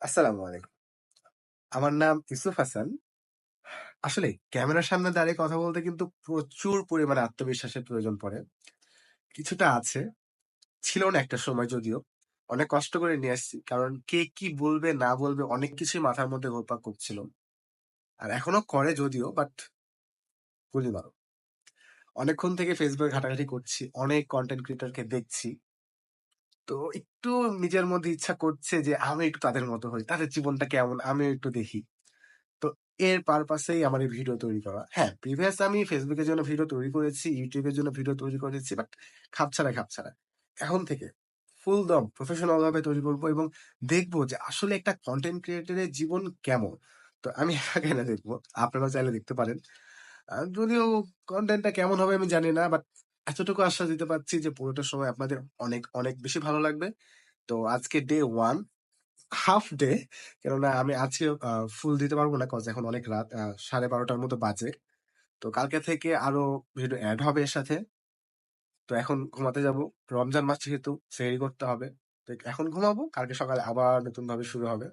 আসসালামু আলাইকুম। আমার নাম ইউসুফ হাসান। আসলে ক্যামেরার সামনে দাঁড়িয়ে কথা বলতে কিন্তু প্রচুর পরিমাণে আত্মবিশ্বাসের প্রয়োজন পড়ে। কিছুটা আছে, ছিল না একটা সময় যদিও। অনেক কষ্ট করে নিয়ে আসছি। কারণ কে কি বলবে না বলবে অনেক কিছুই মাথার মধ্যে ঘুরপাক করছিল। আর এখনো করে যদিও বাট গুলি মারো। অনেকক্ষণ থেকে ফেসবুকে ঘাটাঘাটি করছি। অনেক কনটেন্ট ক্রিয়েটরকে দেখছি। তো একটু নিজের মধ্যে ইচ্ছা করছে যে আমি একটু তাদের মতো হই। তাদের জীবনটা কেমন আমিও একটু দেখি। তো এর পারপাসেই আমার এই ভিডিও তৈরি করা। হ্যাঁ, প্রিভিয়াস আমি Facebook এর জন্য ভিডিও তৈরি করেছি, YouTube এর জন্য ভিডিও তৈরি করেছি। বাট খাপছাড়া। এখন থেকে ফুল দম প্রফেশনাল ভাবে তৈরি করব এবং দেখব যে আসলে একটা কনটেন্ট ক্রিয়েটর এর জীবন কেমন। তো আমি একা কেন দেখবো? আপনারাও চাইলে দেখতে পারেন। যদিও কনটেন্টটা কেমন হবে আমি জানি না। বাট এতটুকু আশ্বাস দিতে পারছি যে পুরোটা সময় আপনাদের অনেক বেশি ভালো লাগবে। তো আজকে ডে 1 হাফ ডে কেননা আমি আজকে ফুল দিতে পারবো না কজ এখন অনেক রাত 12:30টার মতো বাজে। তো কালকে থেকে আরো ভিডিও অ্যাড হবে এর সাথে। তো এখন ঘুমাতে যাব। রমজান মাস যেহেতু সেহরি করতে হবে। তো এখন ঘুমাবো। কালকে সকালে আবার নতুন ভাবে শুরু হবে।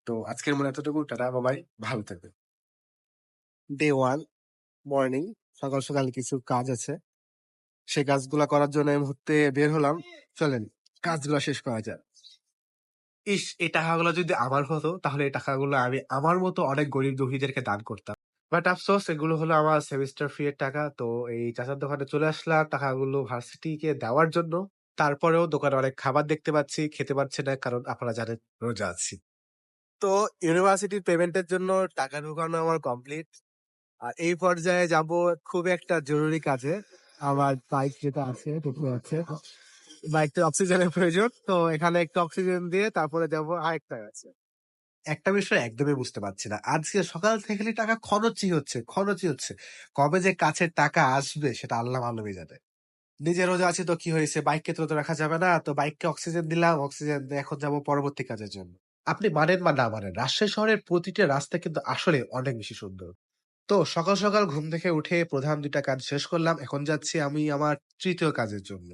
তো আজকের মনে এতটুকু। টাটা বাবাই। ভালো থাকবেন। ডে 1 মর্নিং সকাল কিছু কাজ আছে। সেই কাজগুলা করার জন্য এই মুহূর্তে বের হলাম। চলেন কাজগুলো শেষ করা যাক। ইস! এই টাকাগুলো যদি আমার হতো তাহলে এই টাকাগুলো আমি আমার মতো অনেক গরিব দুঃখীদেরকে দান করতাম। বাট আফসোস এগুলো হলো আমার সেমিস্টার ফি এর টাকা। তো এই চাচার দোকানে চলে আসলাম টাকাগুলো ভার্সিটিকে দেওয়ার জন্য। তারপরেও দোকানে অনেক খাবার দেখতে পাচ্ছি, খেতে পারছি না কারণ আপনারা জানেন রোজা আছি। তো ইউনিভার্সিটির পেমেন্টের জন্য টাকা ঢোকানো আমার কমপ্লিট। আর এই পর্যায়ে যাব খুব একটা জরুরি কাজে। আমার বাইক যেটা আছে দেখতে পাচ্ছে। বাইকটা অক্সিজেনের প্রয়োজন। তো এখানে একটু অক্সিজেন দিয়ে তারপরে যাব আরেকটা কাছে। একটা বিষয় একদমই বুঝতে পারছি না। আজকে সকাল থেকে খালি টাকা খরচই হচ্ছে। কবে যে কাছের টাকা আসবে সেটা আল্লাহ মালুমই জানে। নিজে রোজা আছি তো কি হয়েছে? বাইককে তো রোজা রাখা যাবে না। তো বাইককে অক্সিজেন দিলাম, অক্সিজেন দিয়ে এখন যাবো পরবর্তী কাজের জন্য। আপনি মানেন বা না মানেন, রাজশাহী শহরের প্রতিটা রাস্তা কিন্তু আসলে অনেক বেশি সুন্দর। তো সকাল ঘুম থেকে উঠে প্রধান ২ টা কাজ শেষ করলাম। এখন যাচ্ছি আমি আমার ৩য় কাজের জন্য।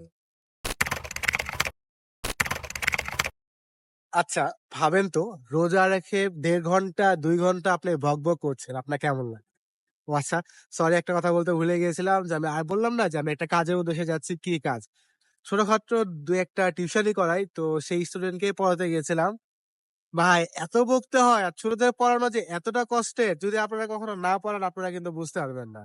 আচ্ছা, ভাবেন তো রোজা রেখে ১.৫ ঘন্টা ২ ঘন্টা আপনি বকবক করছেন। আপনার কেমন লাগে? ও আচ্ছা, সরি একটা কথা বলতে ভুলে গিয়েছিলাম যে আমি বললাম না যে আমি একটা কাজের উদ্দেশ্যে যাচ্ছি। কি কাজ? ছোটখাটো ২-১ টা টিউশনি করাই। তো সেই স্টুডেন্টকেই পড়াতে গিয়েছিলাম। ভাই এত বকতে হয় আর ছোটদের পড়ানো যে এতটা কষ্টের যদি আপনারা কখনো না পড়ান আপনারা কিন্তু বুঝতে পারবেন না।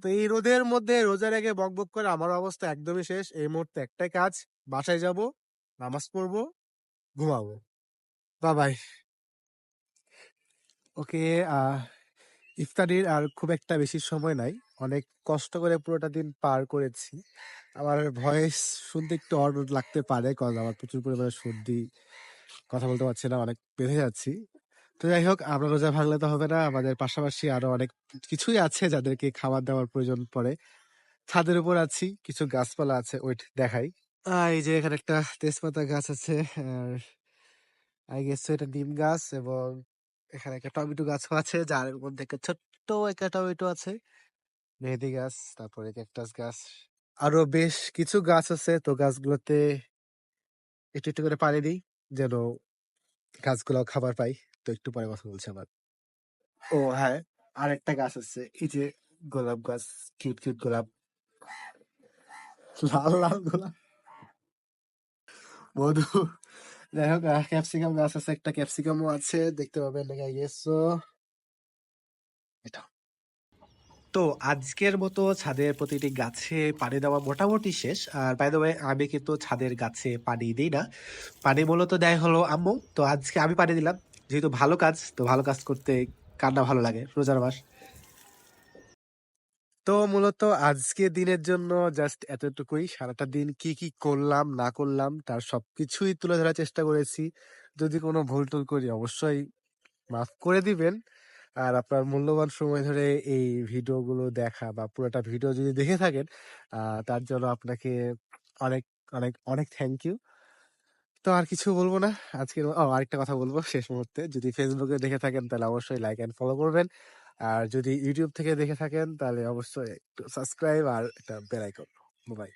তো এই রোদের মধ্যে রোজা রেখে বকবক করে আমার অবস্থা একদমই শেষ। এই মুহূর্তে একটাই কাজ, বাসায় যাবো, নামাজ পড়বো, ঘুমাবো। বাই। ওকে, আহ ইফতারির আর খুব একটা বেশি সময় নাই। অনেক কষ্ট করে পুরোটা দিন পার করেছি। আমার ভয়েস শুনতে একটু অড লাগতে পারে কজ আমার প্রচুর পরিমাণে সর্দি। কথা বলতে পারছি না, অনেক বেঁধে যাচ্ছি। তো যাই হোক, আমরা রোজা ভাঙলে তো হবে না। আমাদের পাশাপাশি আরো অনেক কিছুই আছে যাদেরকে খাবার দেওয়ার প্রয়োজন পড়ে। ছাদের উপর আছি, কিছু গাছপালা আছে, ওয়েট দেখাই। এই যে এখানে একটা তেজপাতা গাছ আছে। আর আই গেস এটা নিম গাছ এবং এখানে একটা টমেটো গাছও আছে যার মধ্যে একটা ছোট্ট একটা টমেটো আছে। মেহেদি গাছ, তারপরে ক্যাকটাস গাছ। আরো বেশ কিছু গাছ আছে। তো গাছগুলোতে একটু করে পানি দিই যেন গাছগুলো খাবার পাই। তো একটু পরে কথা বলছি আবার। ও হ্যাঁ, আরেকটা গাছ আছে। এই যে গোলাপ গাছ, কিউট গোলাপ, লাল গোলাপ, মধু। যাই হোক, ক্যাপসিকাম গাছ আছে, একটা ক্যাপসিকামও আছে দেখতে পাবেন আই গেস সো। এটা তো আজকের মতো ছাদের প্রতিটি গাছে পানি দেওয়া মোটামুটি শেষ। আর বাই দ্য ওয়ে আমি কিন্তু ছাদের গাছে পানি দিই না। পানি মূলত দেয় হলো আম্মু। তো আজকে আমি পানি দিলাম। যেহেতু ভালো কাজ, তো ভালো কাজ করতে কার না ভালো লাগে? রোজার মাস। তো মূলত আজকে দিনের জন্য জাস্ট এতটুকুই। সারাটা দিন কি করলাম না করলাম তার সবকিছুই তুলে ধরার চেষ্টা করেছি। যদি কোনো ভুল-টুল করি অবশ্যই মাফ করে দিবেন। আর আপনার মূল্যবান সময় ধরে এই ভিডিওগুলো দেখা বা পুরোটা ভিডিও যদি দেখে থাকেন, তার জন্য আপনাকে অনেক, অনেক থ্যাংক ইউ। তো আর কিছু বলব না। আরেকটা কথা বলব শেষ মুহূর্তে। যদি Facebook এ দেখে থাকেন তাহলে অবশ্যই লাইক এন্ড ফলো করবেন। আর যদি YouTube থেকে দেখে থাকেন তাহলে অবশ্যই একটু সাবস্ক্রাইব আর একটা বেল আইকন। বাই।